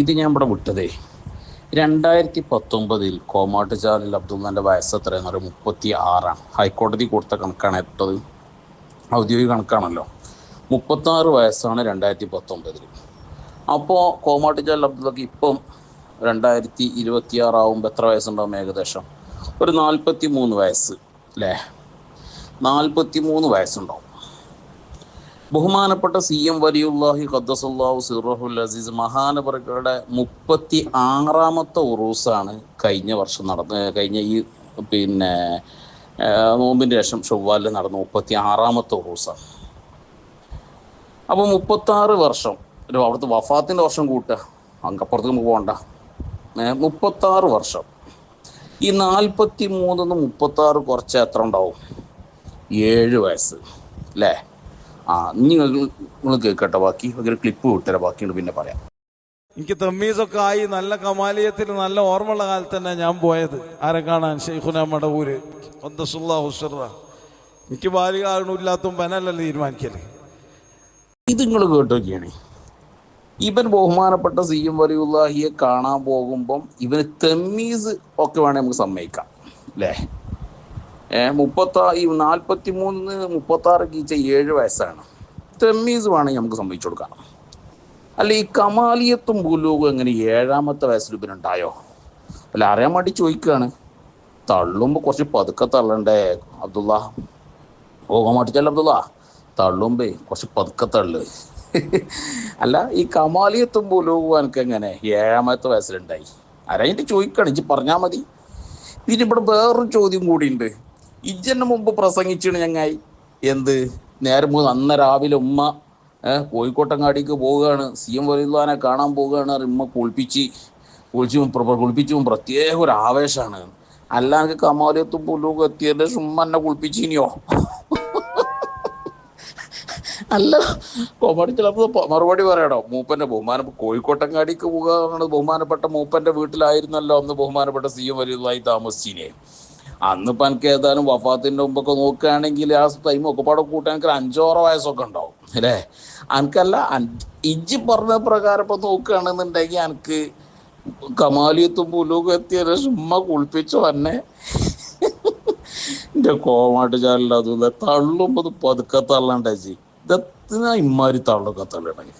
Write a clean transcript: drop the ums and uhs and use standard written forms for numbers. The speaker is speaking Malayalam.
ഇത് ഞാൻ ഇവിടെ വിട്ടതേ 2019 കോമാട്ടുചാലിൽ അബ്ദുള്ളൻ്റെ വയസ്സ് എത്രയെന്ന് പറയുക 36 ഹൈക്കോടതി കൊടുത്ത കണക്കാണ് ഇട്ടത്. ഔദ്യോഗിക കണക്കാണല്ലോ. 36 വയസ്സാണ് 2019. അപ്പോൾ കോമാട്ടുചാലിൽ അബ്ദുള്ളക്ക് ഇപ്പം 2026 ആകുമ്പോൾ എത്ര വയസ്സുണ്ടാവും? ഏകദേശം ഒരു 43 വയസ്സ് അല്ലേ? 43 വയസ്സുണ്ടാവും. ബഹുമാനപ്പെട്ട CM വലിയുല്ലാഹി ഖദ്ദസല്ലാഹു സിർറഹുൽ അസീസ് മഹാനവറുകളുടെ 36ാമത്തെ ഉറൂസാണ് കഴിഞ്ഞ വർഷം കഴിഞ്ഞ ഈ നോമ്പിൻ്റെ ശേഷം ഷവ്വാലിൽ നടന്ന 36ാമത്തെ ഉറൂസാണ്. അപ്പോൾ 36 വർഷം അവിടുത്തെ വഫാത്തിൻ്റെ വർഷം കൂട്ടുക, അങ്കപ്പുറത്ത് നമുക്ക് പോകണ്ട. 36 വർഷം. ഈ 43 36 കുറച്ച് എത്ര ഉണ്ടാവും? 7 വയസ്സ് അല്ലേ? നിങ്ങൾ കേൾക്കട്ടെ, ബാക്കി ഒരു ക്ലിപ്പ് വിട്ടര, ബാക്കിയുണ്ട് പിന്നെ പറയാം. എനിക്ക് തമ്മീസൊക്കെ ആയി നല്ല കമാലിയത്തിൽ നല്ല ഓർമ്മയുള്ള കാലത്ത് തന്നെ ഞാൻ പോയത് ആരെ കാണാൻ? ഷെയ്ഖുന മടവൂര് എനിക്ക് ബാലിക ആകണില്ലാത്തും പനല്ലല്ലോ തീരുമാനിക്കല്. ഇത് നിങ്ങൾ കേട്ടൊക്കെയാണ്. ഇവൻ ബഹുമാനപ്പെട്ട CM വലിയുല്ലാഹിയെ കാണാൻ പോകുമ്പം ഇവന് തമ്മീസ് ഒക്കെ വേണേൽ നമുക്ക് സമ്മതിക്കാം അല്ലേ? 43 36 കീച്ച 7 വയസ്സാണ്. തമ്മീസ് വേണമെങ്കിൽ നമുക്ക് സമ്മതിച്ചു കൊടുക്കാം. അല്ല, ഈ കമാലിയത്തും ബുലൂഗും എങ്ങനെ 7ാമത്തെ വയസ്സിൽ ഇവനുണ്ടായോ? അല്ല, അറിയാൻ വേണ്ടി ചോദിക്കുകയാണ്. തള്ളുമ്പോൾ കുറച്ച് പതുക്കെ തള്ളണ്ടേ അബ്ദുള്ള? മാട്ടിച്ചല്ല അബ്ദുള്ള, തള്ളുമ്പേ കുറച്ച് പതുക്കെ തള്ളു. അല്ല, ഈ കമാലിയത്തും ബുലൂഗും എനിക്ക് എങ്ങനെ 7ാമത്തെ വയസ്സിലുണ്ടായി? ആരായിട്ട് ചോദിക്കുകയാണ്, ഇജ്ജ് പറഞ്ഞാൽ മതി. പിന്നെ ഇവിടെ വേറൊരു ചോദ്യം കൂടിയുണ്ട്. ഇജ്ജന് മുമ്പ് പ്രസംഗിച്ചാണ് ഞങ്ങായി. എന്ത് നേരം അന്ന് രാവിലെ ഉമ്മ കോഴിക്കോട്ടങ്ങാടിക്ക് പോവുകയാണ്, CM വലിയുള്ളാനെ കാണാൻ പോവുകയാണ്. ഉമ്മ കുളിപ്പിച്ചും പ്രത്യേക ഒരു ആവേശമാണ്. അല്ല, എനിക്ക് കമാലിയത്തും പുല്ലൂക്ക് എത്തിയതിൻ്റെ ഉമ്മ എന്നെ കുളിപ്പിച്ചിനിയോ? അല്ല, ചിലപ്പോൾ മറുപടി പറയണോ? മൂപ്പൻ്റെ കോഴിക്കോട്ടങ്ങാടിക്ക് പോകുക ബഹുമാനപ്പെട്ട മൂപ്പൻ്റെ വീട്ടിലായിരുന്നല്ലോ അന്ന് ബഹുമാനപ്പെട്ട CM വലിയുള്ളായി താമസിച്ചിനെ. അന്നിപ്പോൾ എനിക്ക് ഏതായാലും വഫാത്തിൻ്റെ മുമ്പൊക്കെ നോക്കുകയാണെങ്കിൽ ആ ടൈം ഒക്കെ പാടെ കൂട്ടാൻ എനിക്ക് 5-6 വയസ്സൊക്കെ ഉണ്ടാവും അല്ലേ? എനിക്കല്ല, ഇജ്ജ് പറഞ്ഞ പ്രകാരം ഇപ്പം നോക്കുകയാണെന്നുണ്ടെങ്കിൽ എനിക്ക് കമാലിയത്തും പുലൂക്കും എത്തിയ ഉമ്മ കുളിപ്പിച്ചോ എന്നെ? എൻ്റെ കോമാട്ട് ചാലില്ല. അതുപോലെ തള്ളുമ്പോൾ പതുക്കെ തള്ളണ്ടേ? ഇതെത്തിനാ ഇമ്മാതിരി തള്ളൊക്കെ തള്ളണേ?